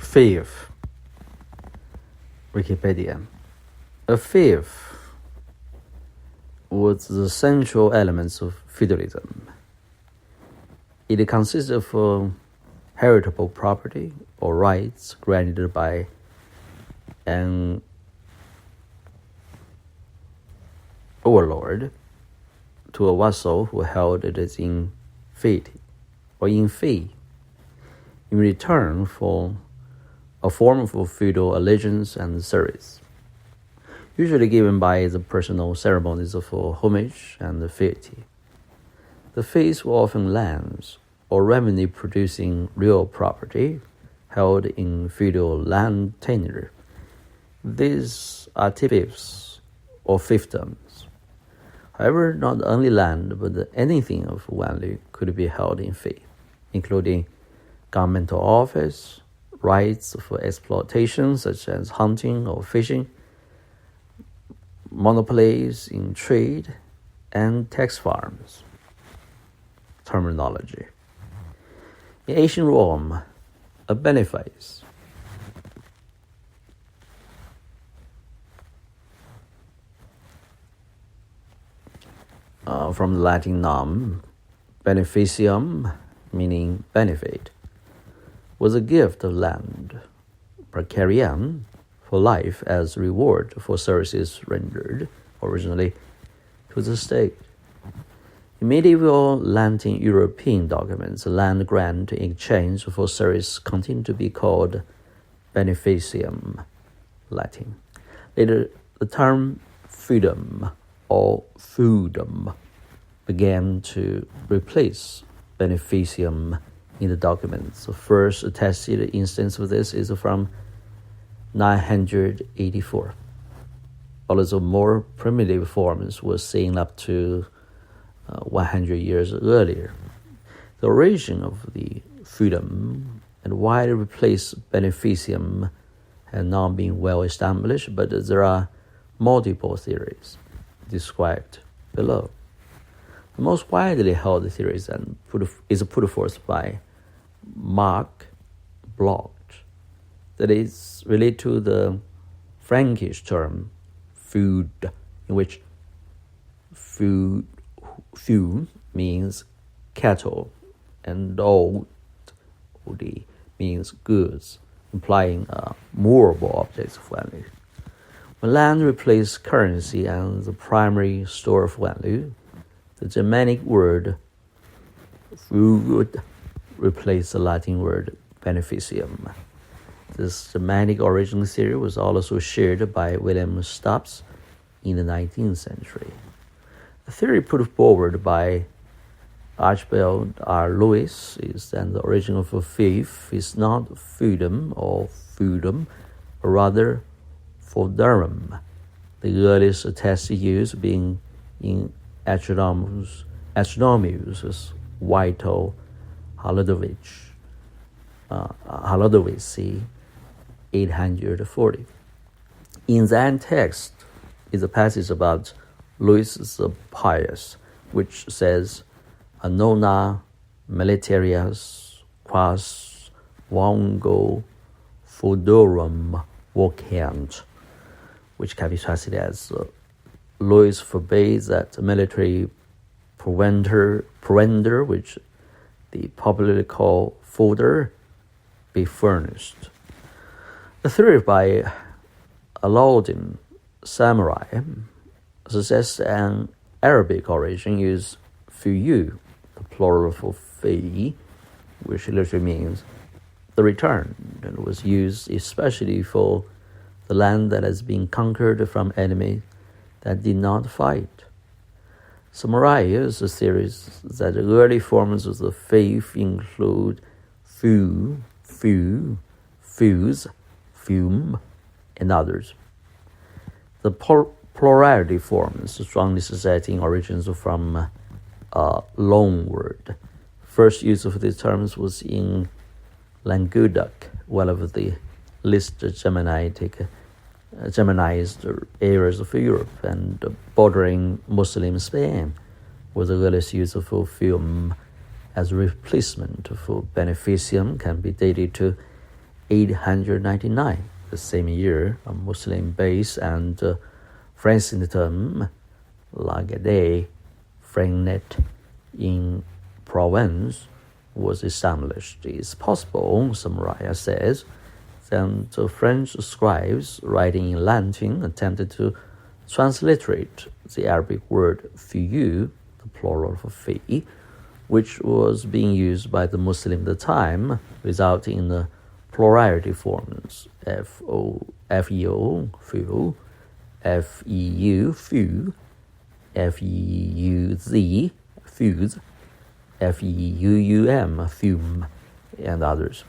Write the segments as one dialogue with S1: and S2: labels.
S1: Fief. Wikipedia. A fief was the central elements of feudalism. It consists of heritable property or rights granted by an overlord to a vassal who held it as in fee in return for a form of feudal allegiance and service, usually given by the personal ceremonies of homage and fealty. The fees were often lands or revenue-producing real property held in feudal land tenure. These are fiefs or fiefdoms. However, not only land, but anything of value could be held in fee, including governmental office, rights for exploitation such as hunting or fishing, monopolies in trade, and tax farms. Terminology. In ancient Rome, a benefice from the Latin noun beneficium, meaning benefit, was a gift of land, precarium, for life as reward for services rendered originally to the state. In medieval Latin European documents, land grant in exchange for service continued to be called beneficium, Latin. Later, the term feudum or feudum began to replace beneficium in the documents. The first attested instance of this is from 984. Although more primitive forms were seen up to 100 years earlier. The origin of the feudum and why it replaced beneficium had not been well established, but there are multiple theories described below. The most widely held theory is put forth by Mark Bloch, that is related to the Frankish term feud, in which feud means cattle and old means goods, implying movable objects of value. When land replaced currency and the primary store of value, the Germanic word feud replaced the Latin word beneficium. This Germanic origin theory was also shared by William Stubbs in the 19th century. The theory put forward by Archibald R. Lewis is that the origin of a fief is not feudum or feudum, but rather feudarum, the earliest attested use being in Astronomus Vital Holodovici 840. In that text is a passage about Louis the Pious, which says, "Nona militarias quas vongo feudorum vocant," which can be translated as Louis forbade that military provender, which they popularly call fodder, be furnished. The theory by Aladdin Samurai suggests an Arabic origin is fuyu, the plural for fi, which literally means the return, and was used especially for the land that has been conquered from enemies that did not fight. Summarizes the theories that the early forms of the faith include feud, fuse, fume, and others. The plurality forms strongly suggesting origins from a loan word. First use of these terms was in Languedoc, one of the least Germanized areas of Europe, and bordering Muslim Spain was the earliest use of film as a replacement for beneficium can be dated to 899. The same year, a Muslim base and Francinetum Lagade Fragnet in Provence was established. It's possible, Samaria says, that the French scribes writing in Latin attempted to transliterate the Arabic word fiu, the plural for fi, which was being used by the Muslim at the time, resulting in the plurality forms feo, feu, feu, feu, feuz, fuse, feum, fume, and others,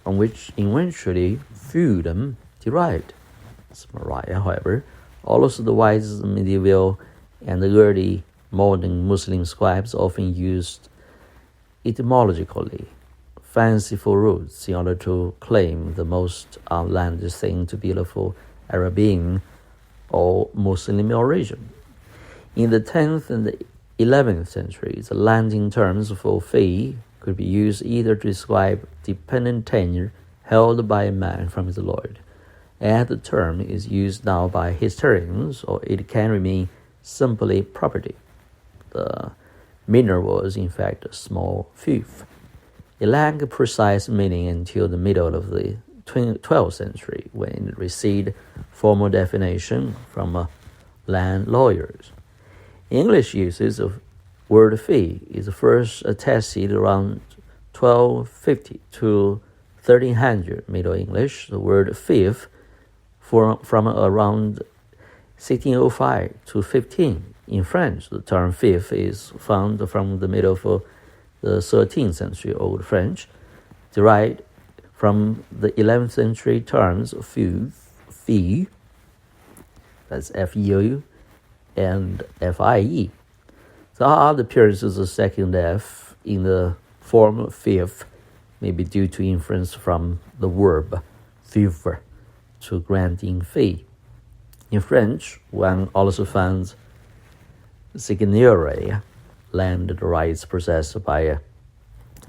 S1: on which eventually feudum derived. Samaria, however, also the wise medieval and the early modern Muslim scribes often used etymologically fanciful roots in order to claim the most outlandish thing to be of Arabian or Muslim origin. In the 10th and the 11th centuries, the Latin terms for fee could be used either to describe dependent tenure held by a man from his lord, as the term is used now by historians, or it can mean simply property. The meaner was, in fact, a small fief. It lacked precise meaning until the middle of the 12th century, when it received formal definition from land lawyers. English uses of word fee is first attested around 1250 to 1300 Middle English. The word fief from around 1605 to 15. In French, the term fief is found from the middle of the 13th century Old French, derived from the 11th century terms feu, fee, that's F-E-U, and F-I-E. The odd appearances of second F in the form fief may be due to inference from the verb fiefre, to granting fee. In French, one also finds seigneurie, landed rights possessed by a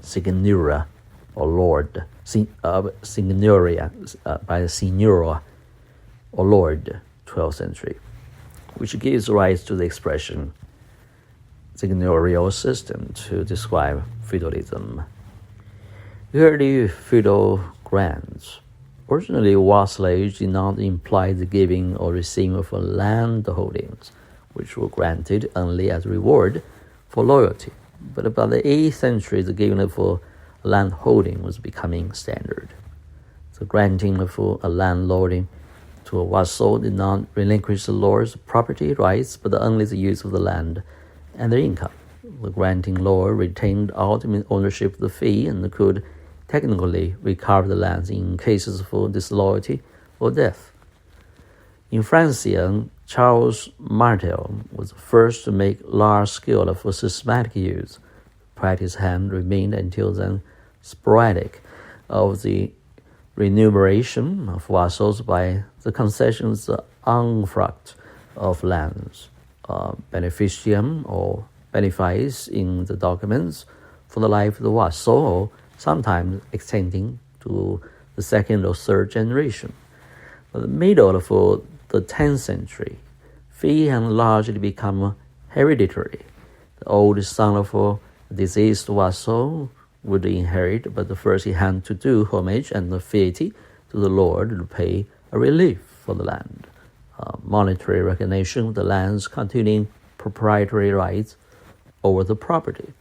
S1: seigneur or lord, seignoria by a seigneur or lord, 12th century, which gives rise to the expression seigneurial system to describe feudalism. Early feudal grants. Originally, vassalage did not imply the giving or receiving of land holdings, which were granted only as reward for loyalty. But about the 8th century, the giving of land holding was becoming standard. The granting of a land holding to a vassal did not relinquish the lord's property rights, but only the use of the land and their income. The granting lord retained ultimate ownership of the fee and could technically recover the lands in cases of disloyalty or death. In Francian, Charles Martel was the first to make large-scale of systematic use. Practice had remained until then sporadic of the remuneration of vassals by the concessions unfruct of lands, beneficium or benefice in the documents for the life of the vassal, or sometimes extending to the second or third generation. By the middle of the 10th century, fee had largely become hereditary. The oldest son of a deceased vassal would inherit, but first he had to do homage and fealty to the lord to pay a relief for the land, monetary recognition of the land's continuing proprietary rights over the property.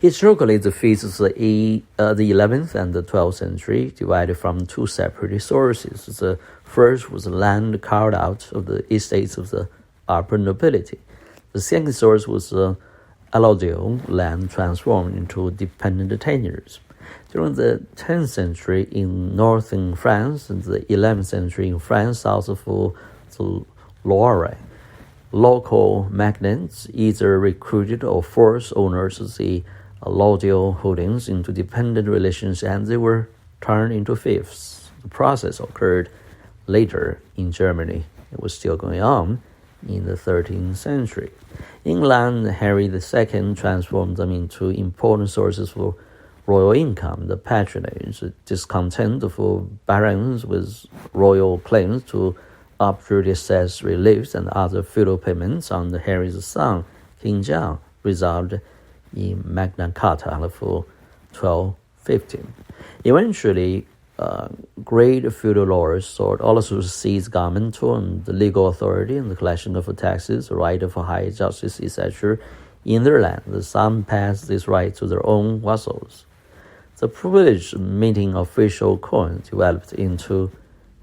S1: Historically, the fees of the 11th and the 12th century divided from two separate sources. The first was land carved out of the estates of the upper nobility. The second source was allodial land transformed into dependent tenures. During the 10th century in northern France and the 11th century in France south of the Loire, local magnates either recruited or forced owners of the allodial holdings into dependent relations, and they were turned into fiefs. The process occurred later in Germany. It was still going on in the 13th century. England, Henry II transformed them into important sources for royal income, the patronage, discontent for barons with royal claims to updraw assess reliefs and other feudal payments on Henry's son, King John, resulted in Magna Carta of 1215. Eventually, great feudal lords sought also to seize governmental and the legal authority and the collection of taxes, right of high justice, etc. in their land. Some passed this right to their own vassals. The privileged minting official coin developed into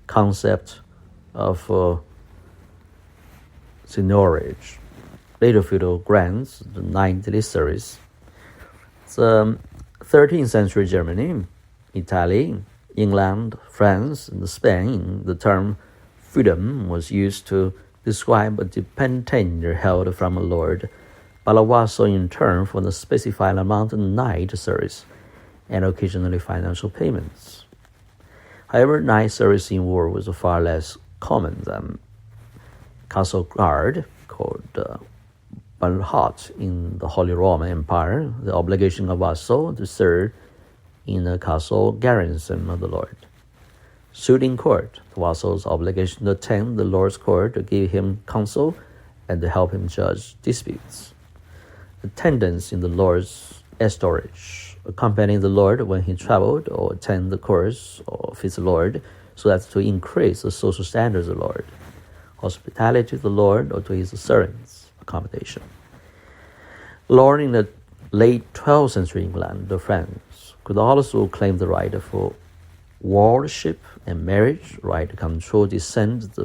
S1: concept of seigniorage. Later feudal grants, the 90 series. The 13th century Germany, Italy, England, France, and Spain, the term feudum was used to describe a dependent held from a lord, but a vassal in turn for the specified amount of knight service and occasionally financial payments. However, knight service in war was far less common than castle guard, called Bannhart in the Holy Roman Empire, the obligation of vassal to serve in the castle garrison of the lord. Suit in court, the vassal's obligation to attend the lord's court to give him counsel and to help him judge disputes. Attendance in the lord's estorage, accompanying the lord when he traveled or attend the courts of his lord so as to increase the social standards of the lord. Hospitality to the lord or to his servants, accommodation. Lord in the late 12th century England, the French could also claim the right for wardship and marriage, right to control descent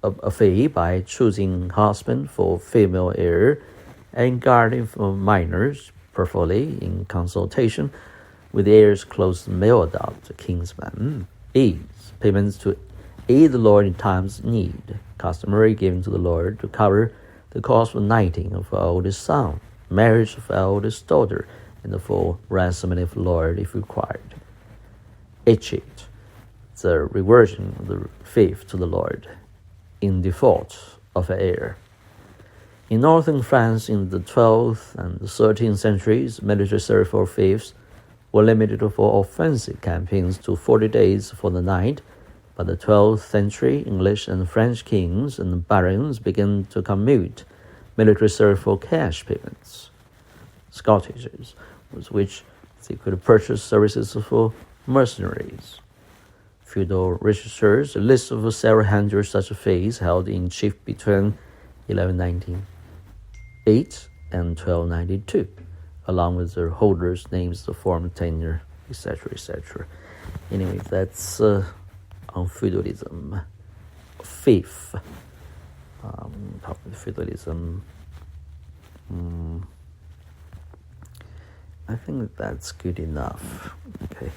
S1: of a fee by choosing husband for female heir and guarding for minors, preferably in consultation with the heir's close male adult kinsman. Ease, payments to aid the lord in times of need, customary given to the lord to cover the cost of knighting of our oldest son, marriage of our oldest daughter, and the full ransoming of the lord if required. Escheat, the reversion of the fief to the lord in default of an heir. In northern France in the 12th and the 13th centuries, military service for fiefs were limited for offensive campaigns to 40 days for the knight. By the 12th century, English and French kings and barons began to commute military service for cash payments, Scottishes, with which they could purchase services for mercenaries. Feudal registers, a list of several hundred such fees held in chief between 1198 and 1292, along with their holders' names, the form of tenure, etc., etc. Anyway, that's on feudalism. Fief. Feudalism. I think that's good enough. Okay.